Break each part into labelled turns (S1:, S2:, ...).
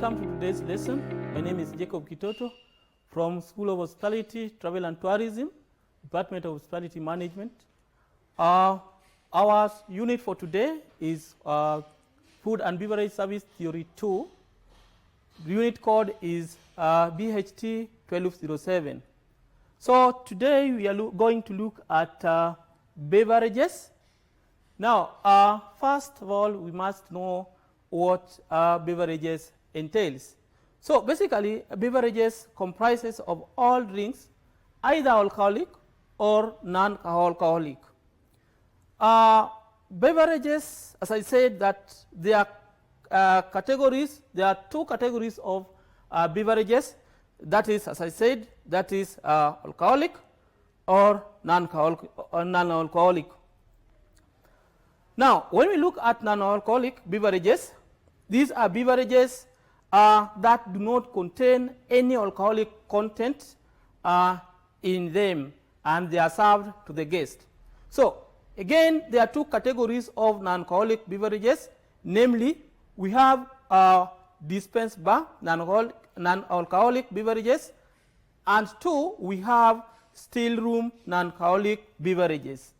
S1: Welcome to today's lesson. My name is Jacob Kitoto from School of Hospitality, Travel and Tourism, Department of Hospitality Management. Our unit for today is Food and Beverage Service Theory 2. The unit code is BHT 1207. So today we are going to look at beverages. Now, first of all, we must know what beverages entails. So basically, beverages comprises of all drinks, either alcoholic or non-alcoholic. Beverages, as I said, that there are categories. There are two categories of beverages. That is, as I said, that is alcoholic or non-alcoholic. Now, when we look at non-alcoholic beverages, these are beverages that do not contain any alcoholic content in them, and they are served to the guest. So, again, there are two categories of non-alcoholic beverages. Namely, we have dispense bar non-alcoholic beverages, and two, we have still room non-alcoholic beverages.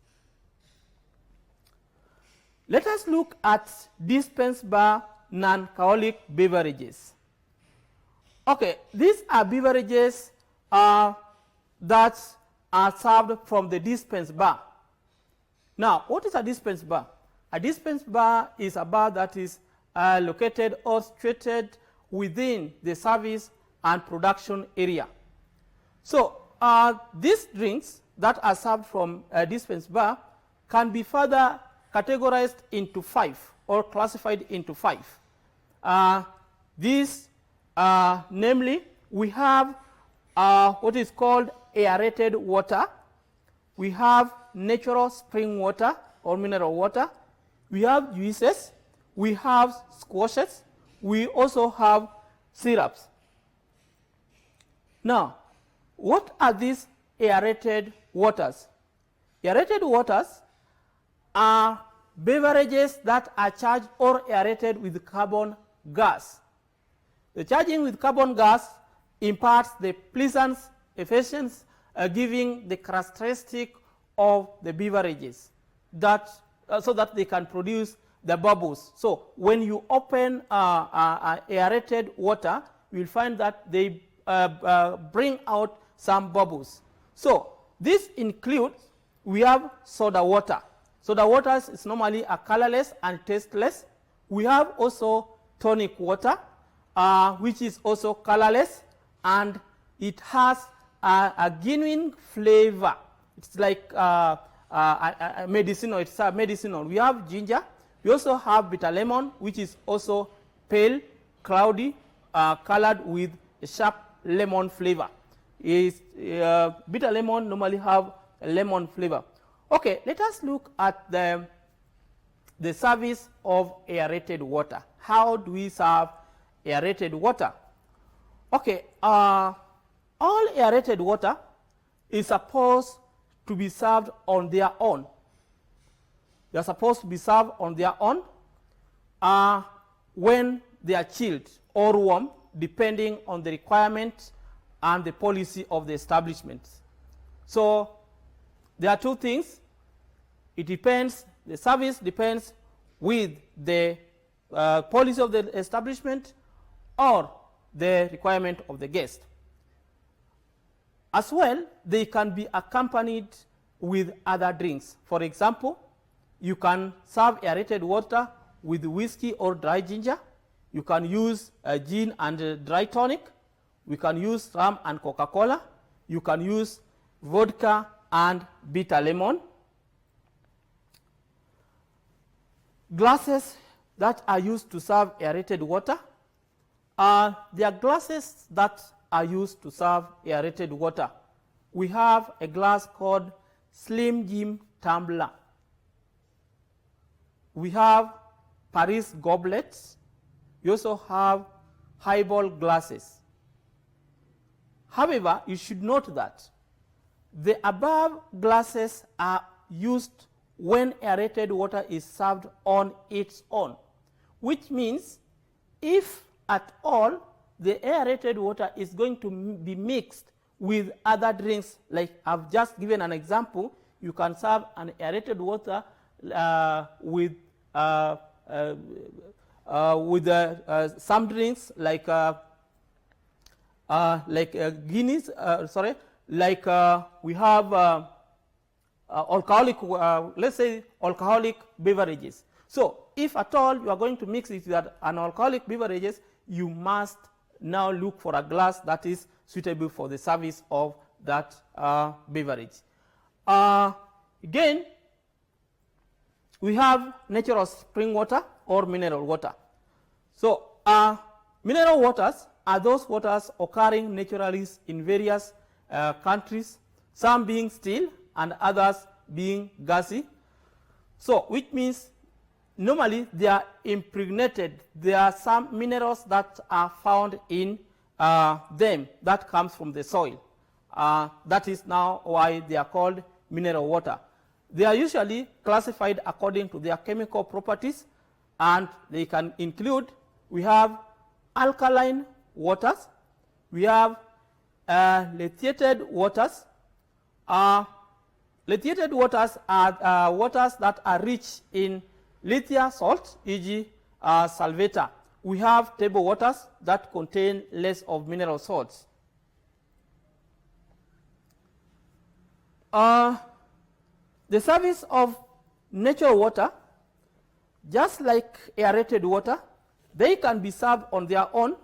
S1: Let us look at dispense bar non-alcoholic beverages. Okay, these are beverages that are served from the dispense bar. Now, what is a dispense bar? A dispense bar is a bar that is located or situated within the service and production area. So, these drinks that are served from a dispense bar can be further categorized into 5 or classified into 5. Namely, we have what is called aerated water. We have natural spring water or mineral water. We have juices. We have squashes. We also have syrups. Now, what are these aerated waters? Aerated waters are beverages that are charged or aerated with carbon gas. The charging with carbon gas imparts the pleasant efficiency, giving the characteristic of the beverages that so that they can produce the bubbles. So when you open aerated water, you will find that they bring out some bubbles. So this includes, we have soda water. Soda water is normally a colorless and tasteless. We have also tonic water, which is also colorless, and it has a genuine flavor. It's like medicinal. It's a medicinal. We have ginger. We also have bitter lemon, which is also pale, cloudy, colored with a sharp lemon flavor. Bitter lemon normally have a lemon flavor. Okay, let us look at the service of aerated water. How do we serve aerated water? Okay, all aerated water is supposed to be served on their own. They are supposed to be served on their own when they are chilled or warm, depending on the requirement and the policy of the establishment. So there are two things. It depends, the service depends with the policy of the establishment or the requirement of the guest. As well, they can be accompanied with other drinks. For example, you can serve aerated water with whiskey or dry ginger. You can use gin and dry tonic. We can use rum and Coca-Cola. You can use vodka and bitter lemon. Glasses that are used to serve aerated water. There are glasses that are used to serve aerated water. We have a glass called Slim Jim tumbler. We have Paris goblets. We also have highball glasses. However, you should note that the above glasses are used when aerated water is served on its own, which means if at all the aerated water is going to be mixed with other drinks, like I've just given an example, you can serve an aerated water with some drinks like Guinness, we have alcoholic, let's say alcoholic beverages. So if at all you are going to mix it with an alcoholic beverages, you must now look for a glass that is suitable for the service of that beverage. Again, we have natural spring water or mineral water. So mineral waters are those waters occurring naturally in various countries, some being still and others being gassy. So which means normally they are impregnated. There are some minerals that are found in them that comes from the soil. That is now why they are called mineral water. They are usually classified according to their chemical properties, and they can include, we have alkaline waters, we have lithiated waters. Lithiated waters are waters that are rich in lithium salt, e.g. salvator. We have table waters that contain less of mineral salts. The service of natural water, just like aerated water, they can be served on their own,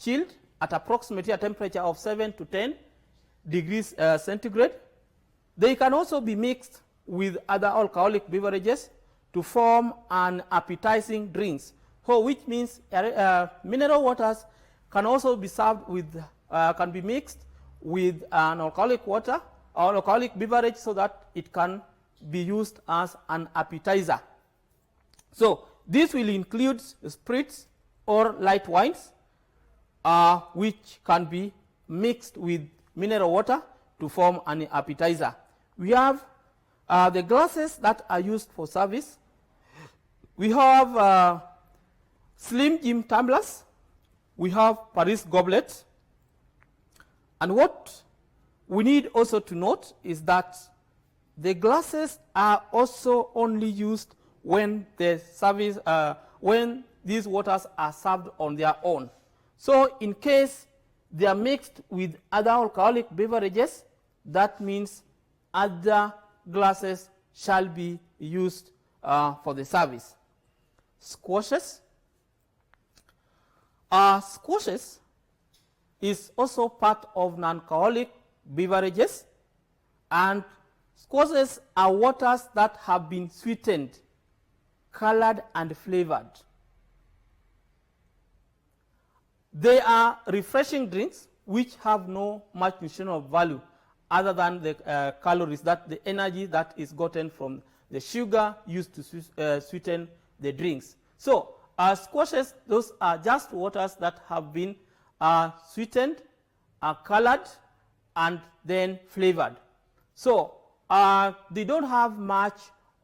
S1: chilled at approximately a temperature of 7 to 10 degrees centigrade. They can also be mixed with other alcoholic beverages to form an appetizing drinks. So which means mineral waters can also be served with, can be mixed with an alcoholic water or alcoholic beverage so that it can be used as an appetizer. So this will include spirits or light wines, which can be mixed with mineral water to form an appetizer. We have the glasses that are used for service. We have Slim Jim tumblers. We have Paris goblets. And what we need also to note is that the glasses are also only used when the service, when these waters are served on their own. So in case they are mixed with other alcoholic beverages, that means other glasses shall be used for the service. Squashes. Squashes is also part of non-alcoholic beverages, and squashes are waters that have been sweetened, colored, and flavored. They are refreshing drinks which have no much nutritional value other than the calories, that the energy that is gotten from the sugar used to sweeten the drinks. So squashes, those are just waters that have been sweetened, colored, and then flavored. So they don't have much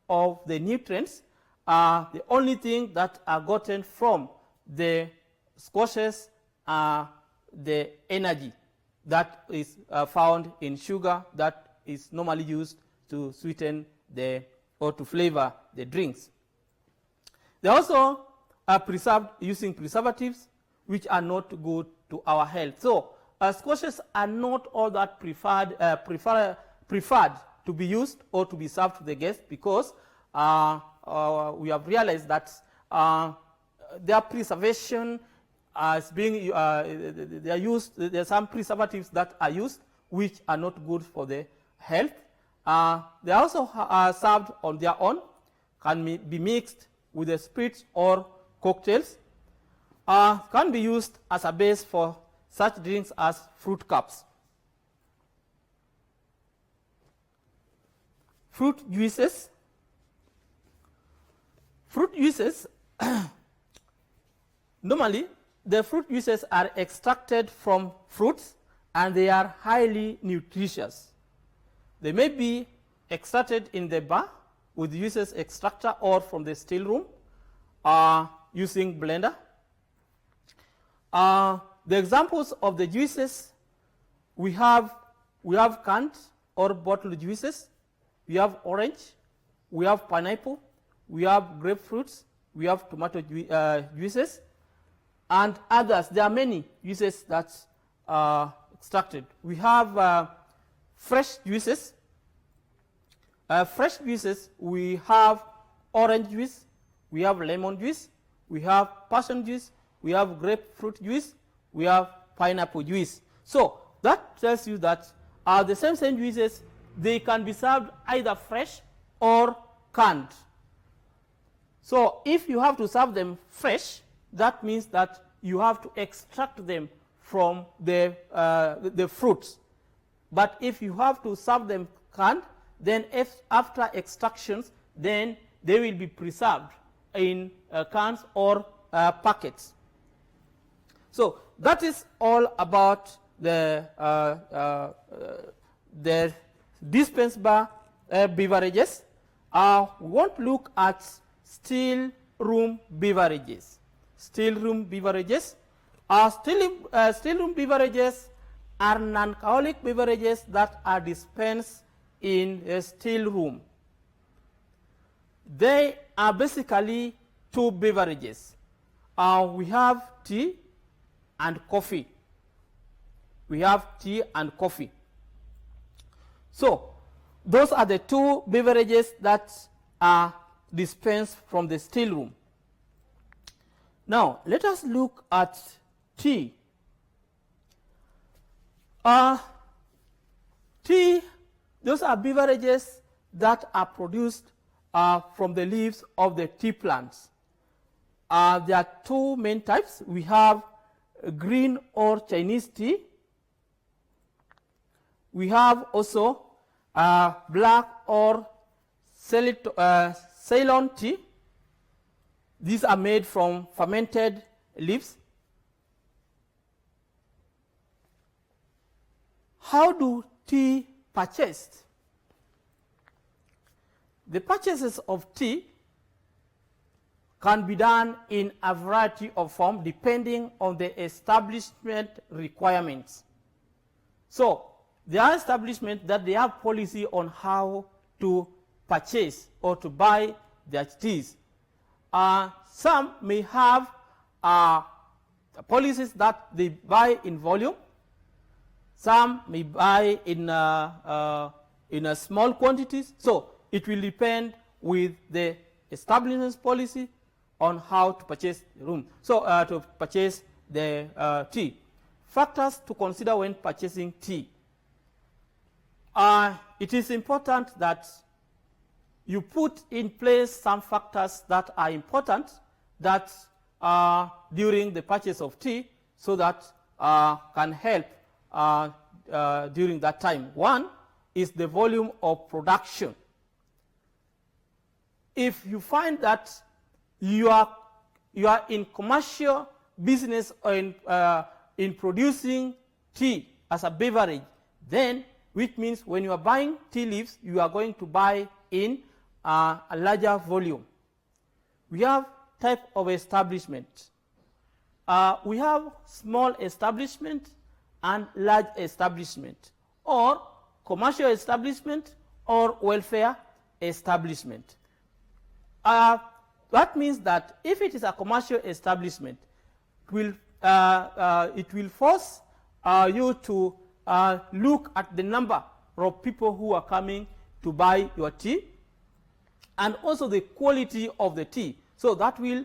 S1: of the nutrients. The only thing that are gotten from the squashes are the energy that is found in sugar that is normally used to sweeten or to flavor the drinks. They also are preserved using preservatives, which are not good to our health. So squashes are not all that preferred to be used or to be served to the guests, because we have realized that their preservation is being they are used. There are some preservatives that are used which are not good for the health. They also are served on their own, can be mixed with the spirits or cocktails, can be used as a base for such drinks as fruit cups. Fruit juices. Fruit juices, normally the fruit juices are extracted from fruits and they are highly nutritious. They may be extracted in the bar with juices extractor or from the still room using blender. The examples of the juices, we have canned or bottled juices, we have orange, we have pineapple, we have grapefruits, we have tomato juices, and others. There are many juices that are extracted. We have fresh juices. Fresh juices, we have orange juice, we have lemon juice, we have passion juice, we have grapefruit juice, we have pineapple juice. So that tells you that the same juices, they can be served either fresh or canned. So if you have to serve them fresh, that means that you have to extract them from the fruits. But if you have to serve them canned, then after extractions, then they will be preserved in cans or packets. So that is all about the dispensable beverages. We want to look at still room beverages. Still room beverages. Still room beverages are non-alcoholic beverages that are dispensed in a still room. They are basically two beverages. We have tea and coffee. We have tea and coffee. So those are the two beverages that are dispensed from the still room. Now let us look at tea. Tea, those are beverages that are produced from the leaves of the tea plants. There are two main types. We have green or Chinese tea. We have also black or Ceylon tea. These are made from fermented leaves. How do tea purchased? The purchases of tea can be done in a variety of forms depending on the establishment requirements. So there are establishments that they have policy on how to purchase or to buy their teas. Some may have policies that they buy in volume. Some may buy in a small quantities. So it will depend with the establishment's policy on how to purchase the room. So to purchase the tea. Factors to consider when purchasing tea. It is important that you put in place some factors that are important that during the purchase of tea, so that can help during that time. One is the volume of production. If you find that you are in commercial business or in producing tea as a beverage, then which means when you are buying tea leaves, you are going to buy in a larger volume. We have type of establishment. We have small establishment and large establishment, or commercial establishment or welfare establishment. That means that if it is a commercial establishment, it will force you to look at the number of people who are coming to buy your tea, and also the quality of the tea. So that will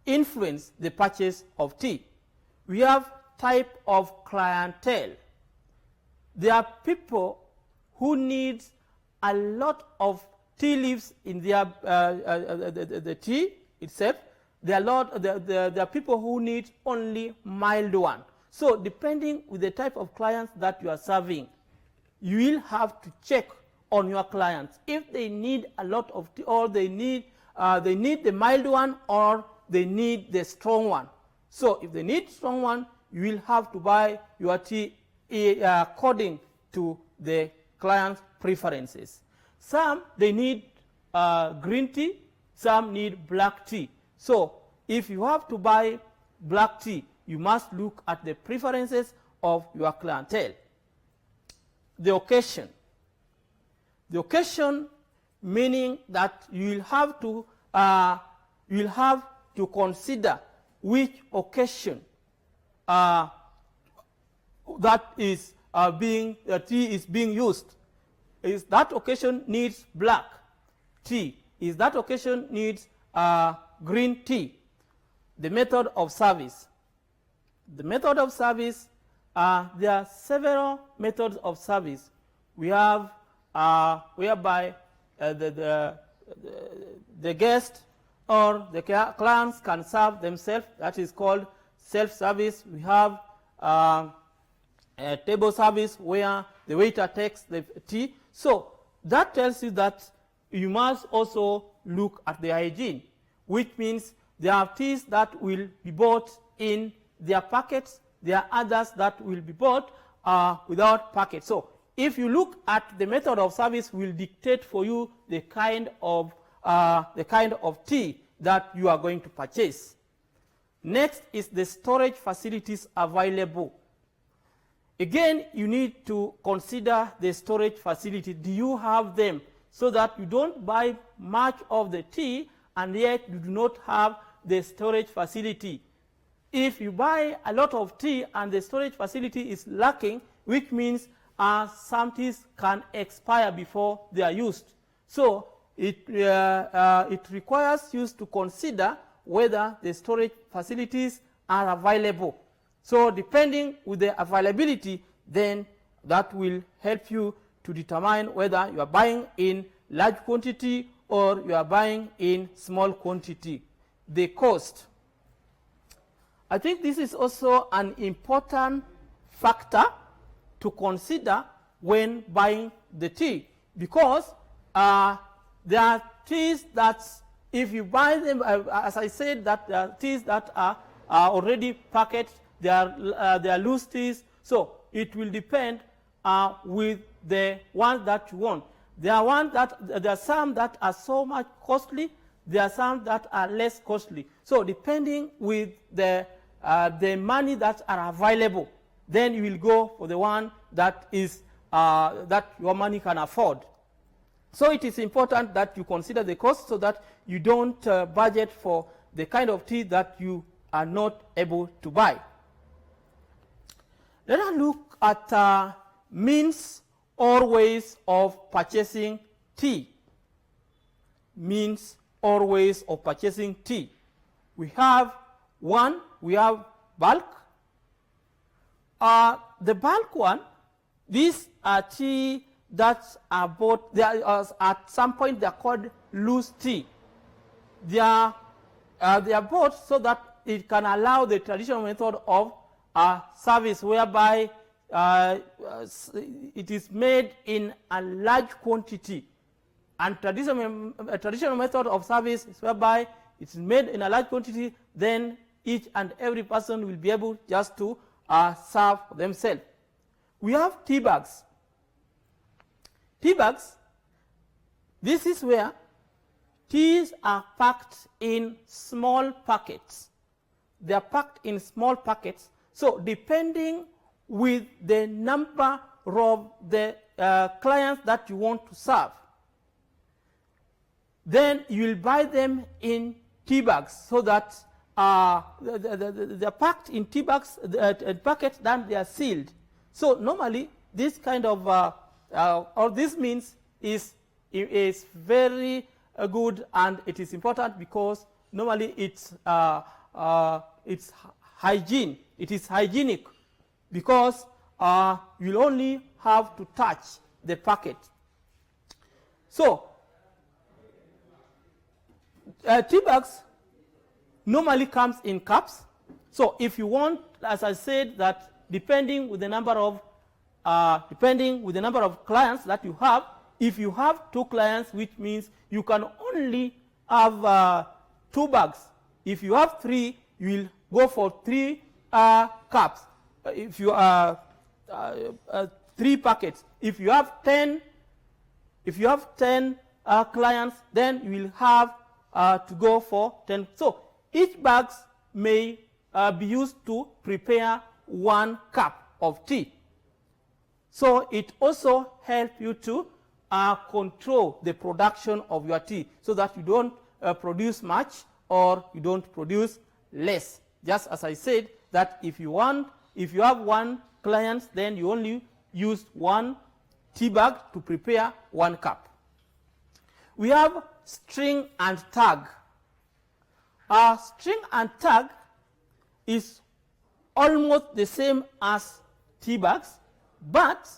S1: influence the purchase of tea. We have type of clientele. There are people who need a lot of tea leaves in their the tea itself. There are people who need only mild one. So depending with the type of clients that you are serving, you will have to check on your clients if they need a lot of tea, or they need the mild one, or they need the strong one. So if they need strong one, you will have to buy your tea according to the client's preferences. Some they need green tea, some need black tea. So if you have to buy black tea, you must look at the preferences of your clientele. The occasion. The occasion meaning that you will have to consider which occasion that is tea is being used. Is that occasion needs black tea? Is that occasion needs green tea? The method of service. The method of service, there are several methods of service. We have whereby the guest or the clients can serve themselves. That is called self-service. We have a table service where the waiter takes the tea. So that tells you that you must also look at the hygiene, which means there are teas that will be bought in their packets. There are others that will be bought without packets. So if you look at the method of service, will dictate for you the kind of tea that you are going to purchase. Next is the storage facilities available. Again, you need to consider the storage facility. Do you have them? So that you don't buy much of the tea and yet you do not have the storage facility. If you buy a lot of tea and the storage facility is lacking, which means some teas can expire before they are used. So it requires you to consider whether the storage facilities are available. So depending with the availability, then that will help you to determine whether you are buying in large quantity or you are buying in small quantity. The cost. I think this is also an important factor to consider when buying the tea, because there are teas that if you buy them, as I said, that there are teas that are already packaged, they are loose teas, so it will depend with the ones that you want. There are some that are so much costly, there are some that are less costly. So depending with the money that are available, then you will go for the one that is that your money can afford. So it is important that you consider the cost so that you don't budget for the kind of tea that you are not able to buy. Let us look at means or ways of purchasing tea. Means or ways of purchasing tea. We have one, we have bulk. The bulk one, these are tea that are bought, at some point they are called loose tea. They are bought so that it can allow the traditional method of service, whereby it is made in a large quantity. And a traditional method of service is whereby it's made in a large quantity, then each and every person will be able just to serve themselves. We have tea bags. Tea bags, this is where teas are packed in small packets. They are packed in small packets. So depending with the number of the clients that you want to serve, then you will buy them in tea bags so that they're packed in tea bags, packets, then they are sealed. So normally this kind of all this means is very good, and it is important because normally it's hygiene. It is hygienic because you'll only have to touch the packet. So tea bags normally comes in cups. So if you want, as I said, that depending with the number of clients that you have, if you have 2 clients, which means you can only have 2 bags. If you have 3, you will go for 3 cups. If you 3 packets. If you have 10 clients, then you will have to go for 10. So each bags may be used to prepare 1 cup of tea. So it also helps you to control the production of your tea so that you don't produce much or you don't produce less. Just as I said, that if you have 1 client, then you only use 1 tea bag to prepare 1 cup. We have string and tag. String and tag is almost the same as tea bags, but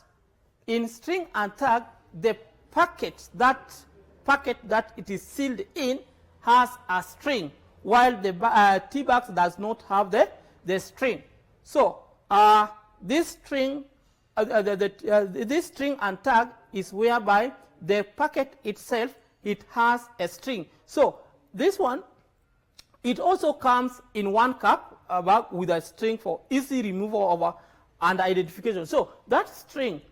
S1: in string and tag, the packet that it is sealed in has a string, while the tea bags does not have the string. So this string and tag is whereby the packet itself, it has a string. So this one, it also comes in 1 cup bag with a string for easy removal of and identification. So that string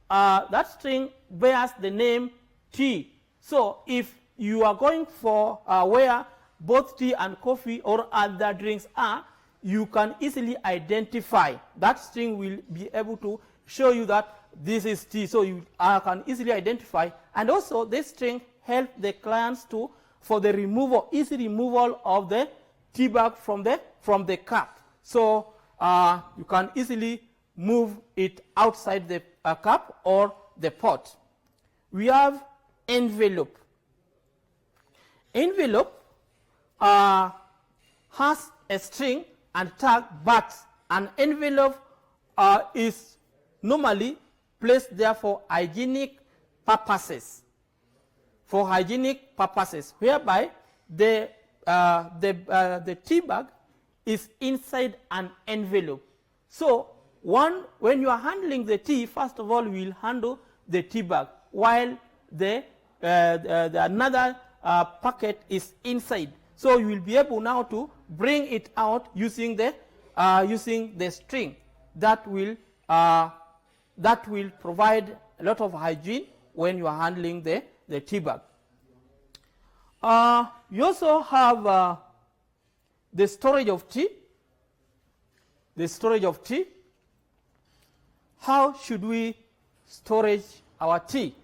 S1: bears the name tea. So if you are going for where both tea and coffee or other drinks are, you can easily identify. That string will be able to show you that this is tea, so you can easily identify. And also this string helps the clients for the easy removal of the tea bag from the cup. So you can easily move it outside the cup or the pot. We have envelope. Envelope has a string and tag, but an envelope is normally placed there for hygienic purposes. For hygienic purposes, whereby the tea bag is inside an envelope. So when you are handling the tea, first of all, we will handle the tea bag, while the another packet is inside. So you will be able now to bring it out using the string that will provide a lot of hygiene when you are handling the tea bag. You also have the storage of tea. The storage of tea. How should we storage our tea?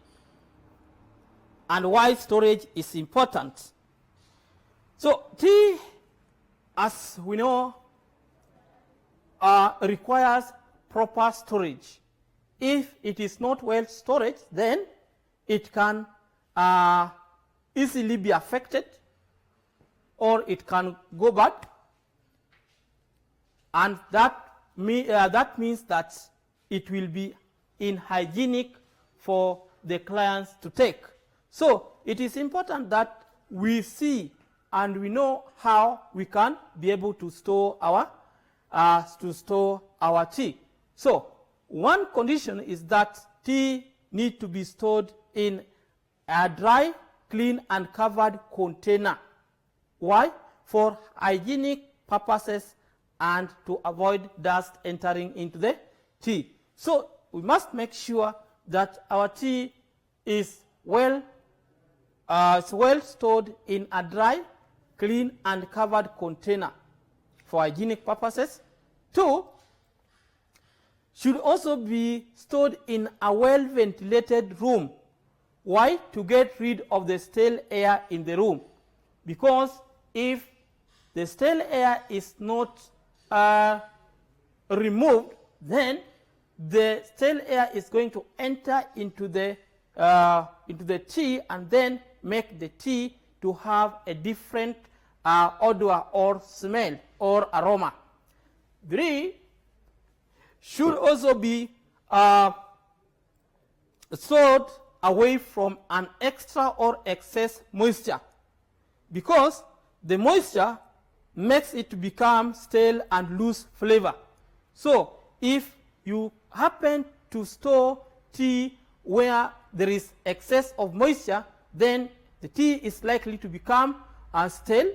S1: And why storage is important? So tea, as we know, requires proper storage. If it is not well stored, then it can easily be affected, or it can go bad, and that means that it will be unhygienic for the clients to take. So it is important that we see and we know how we can be able to store our tea. So one condition is that tea need to be stored in a dry, clean and covered container. Why? For hygienic purposes and to avoid dust entering into the tea. So we must make sure that our tea is well stored in a dry, clean and covered container for hygienic purposes. 2, should also be stored in a well ventilated room. Why? To get rid of the stale air in the room. Because if the stale air is not removed, then the stale air is going to enter into the tea and then make the tea to have a different odor or smell or aroma. 3, should also be stored away from an extra or excess moisture, because the moisture makes it to become stale and lose flavor. So if you happen to store tea where there is excess of moisture, then the tea is likely to become stale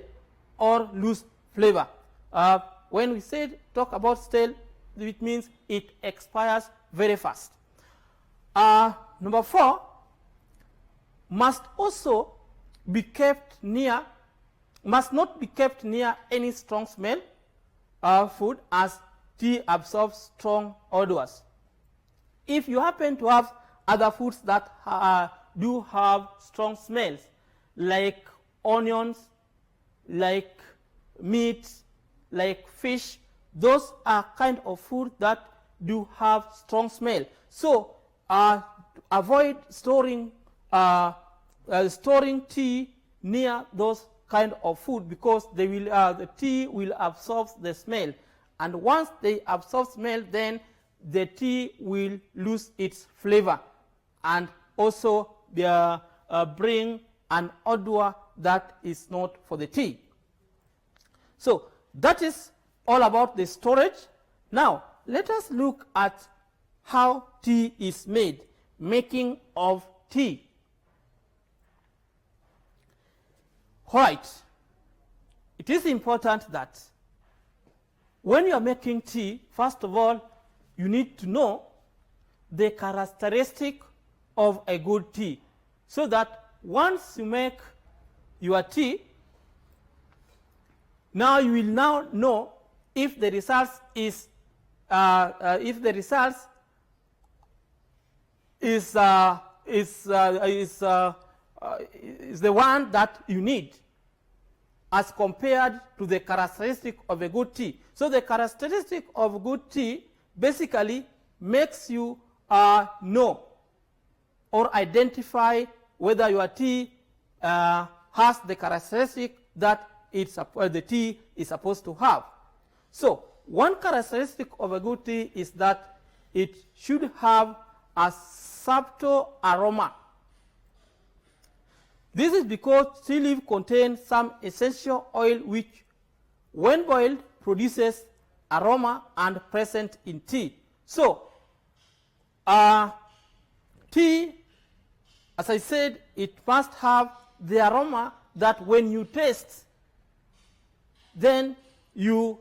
S1: or lose flavor. When we talk about stale, it means it expires very fast. Number 4, must not be kept near any strong smell food, as tea absorbs strong odors. If you happen to have other foods that do have strong smells, like onions, like meat, like fish, those are kind of food that do have strong smell. So avoid storing tea near those kind of food, because they will, the tea will absorb the smell, and once they absorb smell, then the tea will lose its flavor and also bring an odor that is not for the tea. So that is all about the storage. Now let us look at how tea is made, making of tea. Right. It is important that when you are making tea, first of all, you need to know the characteristic of a good tea, so that once you make your tea, now you will now know if the result is the one that you need, as compared to the characteristic of a good tea. So the characteristic of good tea basically makes you know or identify whether your tea has the characteristic that the tea is supposed to have. So one characteristic of a good tea is that it should have a subtle aroma. This is because tea leaf contains some essential oil which, when boiled, produces aroma and present in tea. So tea, as I said, it must have the aroma that when you taste, then you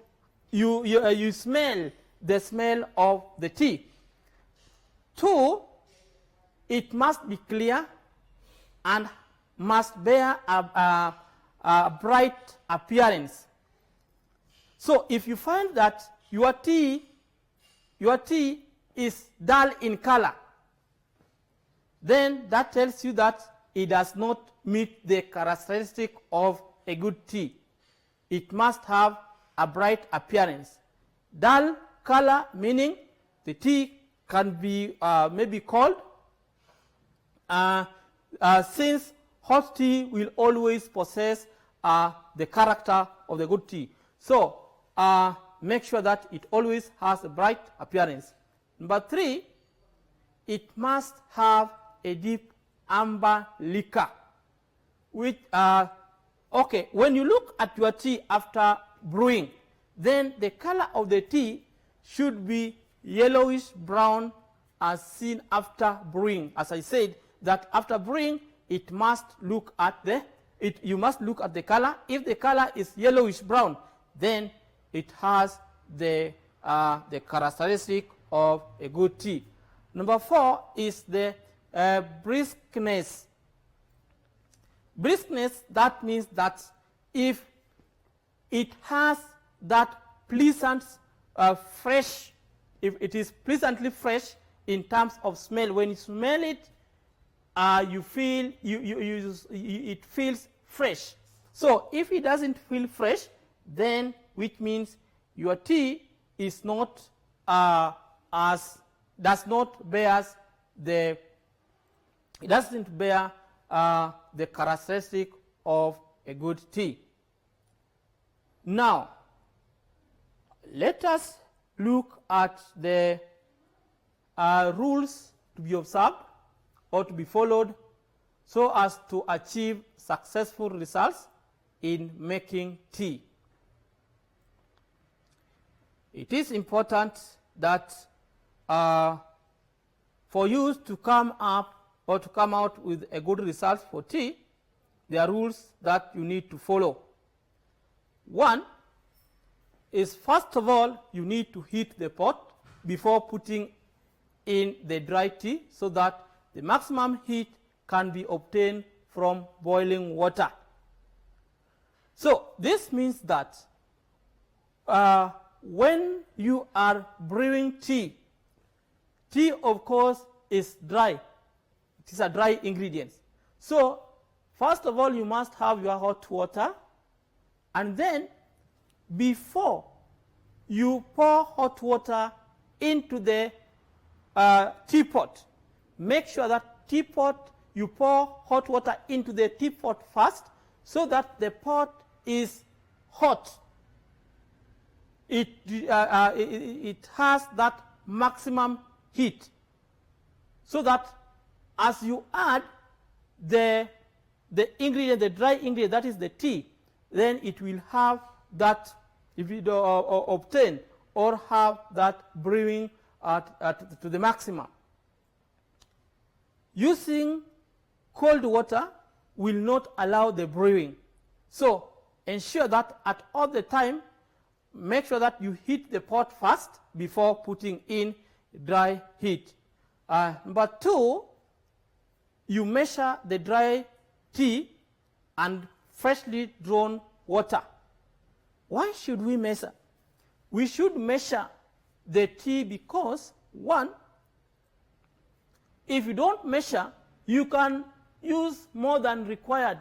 S1: smell the smell of the tea. 2, it must be clear and must bear a bright appearance. So if you find that your tea is dull in color, then that tells you that it does not meet the characteristic of a good tea. It must have a bright appearance. Dull color meaning the tea can be maybe cold, since hot tea will always possess the character of the good tea. So make sure that it always has a bright appearance. Number 3, it must have a deep amber liquor, which okay, when you look at your tea after brewing, then the color of the tea should be yellowish brown as seen after brewing. As I said, that after brewing, it must look at you must look at the color. If the color is yellowish brown, then it has the characteristic of a good tea. Number 4 is the briskness. Briskness, that means that if it has that pleasant fresh, if it is pleasantly fresh in terms of smell, when you smell it, you feel it feels fresh. So if it doesn't feel fresh, then which means your tea is not doesn't bear the characteristic of a good tea. Now let us look at the rules to be observed or to be followed so as to achieve successful results in making tea. It is important that for you to come up or to come out with a good result for tea, there are rules that you need to follow. One is, first of all, you need to heat the pot before putting in the dry tea so that the maximum heat can be obtained from boiling water. So this means that when you are brewing tea, tea of course is dry. It is a dry ingredient. So first of all, you must have your hot water, and then before you pour hot water into the teapot, make sure that teapot, you pour hot water into the teapot first so that the pot is hot. It has that maximum heat, so that as you add the ingredient, the dry ingredient, that is the tea, then it will have that, if you obtain or have that brewing to the maximum. Using cold water will not allow the brewing. So ensure that at all the time, make sure that you heat the pot first before putting in dry heat. Number 2, you measure the dry tea and freshly drawn water. Why should we measure? We should measure the tea because, one, if you don't measure, you can use more than required,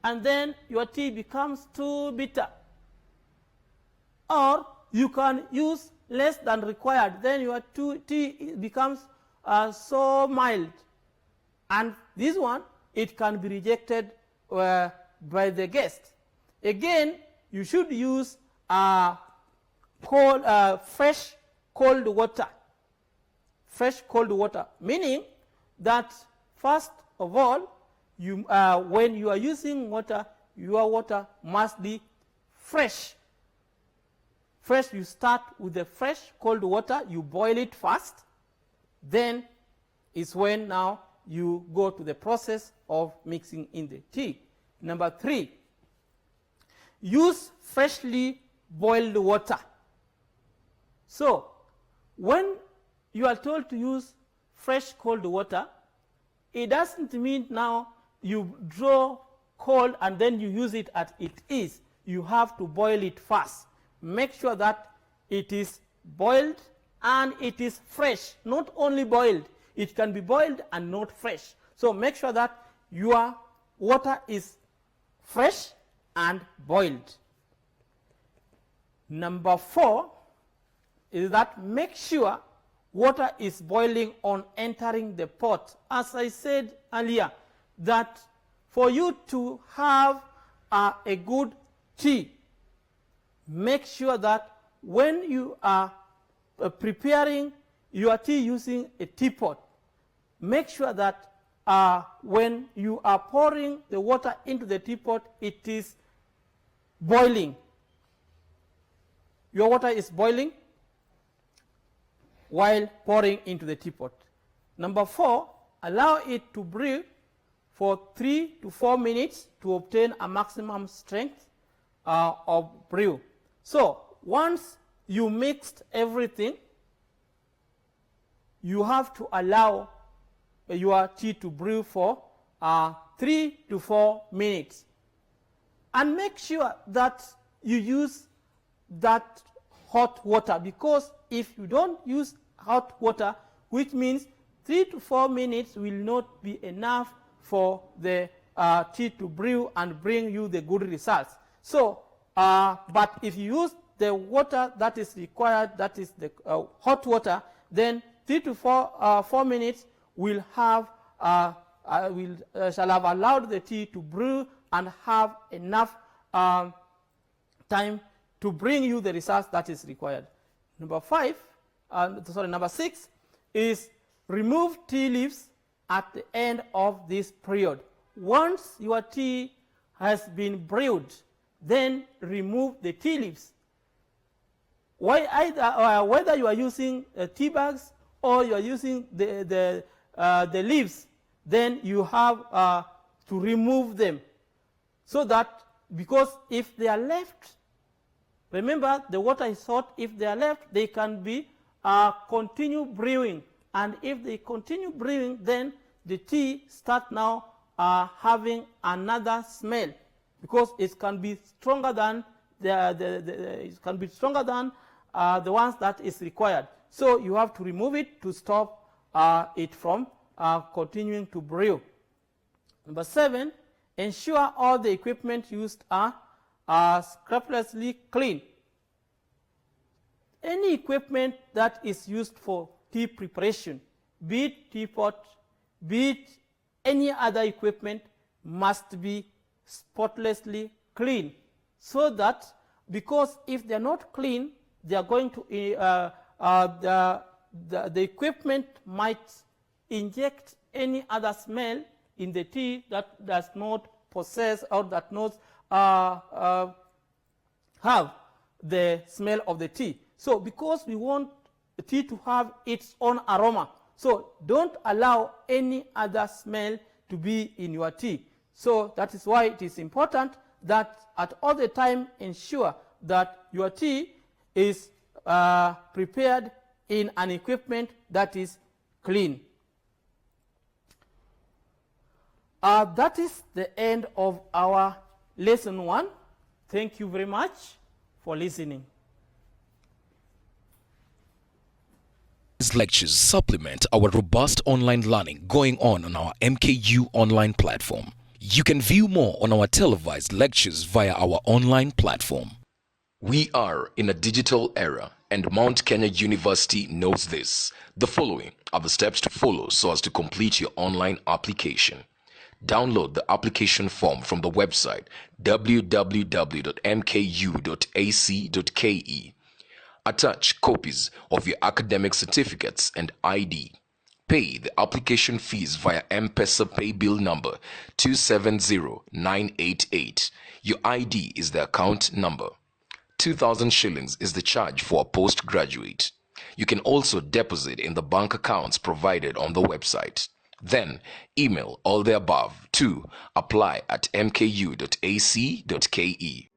S1: and then your tea becomes too bitter. Or you can use less than required, then your tea becomes so mild. And this one, it can be rejected by the guest. Again, you should use fresh cold water. Fresh cold water, meaning that first of all, when you are using water, your water must be fresh. First, you start with the fresh cold water, you boil it first, then is when now you go to the process of mixing in the tea. Number 3, use freshly boiled water. So when you are told to use fresh cold water, it doesn't mean now you draw cold and then you use it as it is. You have to boil it first. Make sure that it is boiled and it is fresh, not only boiled. It can be boiled and not fresh. So make sure that your water is fresh and boiled. Number 4 is that make sure water is boiling on entering the pot. As I said earlier, that for you to have a good tea, make sure that when you are preparing your tea using a teapot, make sure that when you are pouring the water into the teapot, it is boiling. Your water is boiling while pouring into the teapot. Number 4, allow it to brew for 3 to 4 minutes to obtain a maximum strength of brew. So once you mixed everything, you have to allow your tea to brew for 3 to 4 minutes. And make sure that you use that hot water, because if you don't use hot water, which means 3 to 4 minutes will not be enough for the tea to brew and bring you the good results. So, but if you use the water that is required, that is the hot water, then 3 to 4 minutes will have shall have allowed the tea to brew and have enough time to bring you the results that is required. Number 6 is remove tea leaves at the end of this period. Once your tea has been brewed, then remove the tea leaves. Whether you are using tea bags or you are using the leaves, then you have to remove them, so that, because if they are left, remember the water is hot, if they are left, they can be continue brewing, and if they continue brewing, then the tea start now having another smell, because it can be stronger than the ones that is required. So you have to remove it to stop it from continuing to brew. Number 7, ensure all the equipment used are scrupulously clean. Any equipment that is used for tea preparation, be it teapot, be it any other equipment, must be spotlessly clean, so that, because if they're not clean, they are going to the equipment might inject any other smell in the tea that does not possess or that not have the smell of the tea. So because we want the tea to have its own aroma, so don't allow any other smell to be in your tea. So that is why it is important that at all the time ensure that your tea is prepared in an equipment that is clean. That is the end of our lesson 1. Thank you very much for listening.
S2: These lectures supplement our robust online learning going on our MKU online platform. You can view more on our televised lectures via our online platform. We are in a digital era, and Mount Kenya University knows this. The following are the steps to follow so as to complete your online application. Download the application form from the website www.mku.ac.ke. Attach copies of your academic certificates and ID. Pay the application fees via M-Pesa pay bill number 270988. Your ID is the account number. 2,000 shillings is the charge for a postgraduate. You can also deposit in the bank accounts provided on the website. Then email all the above to apply@mku.ac.ke.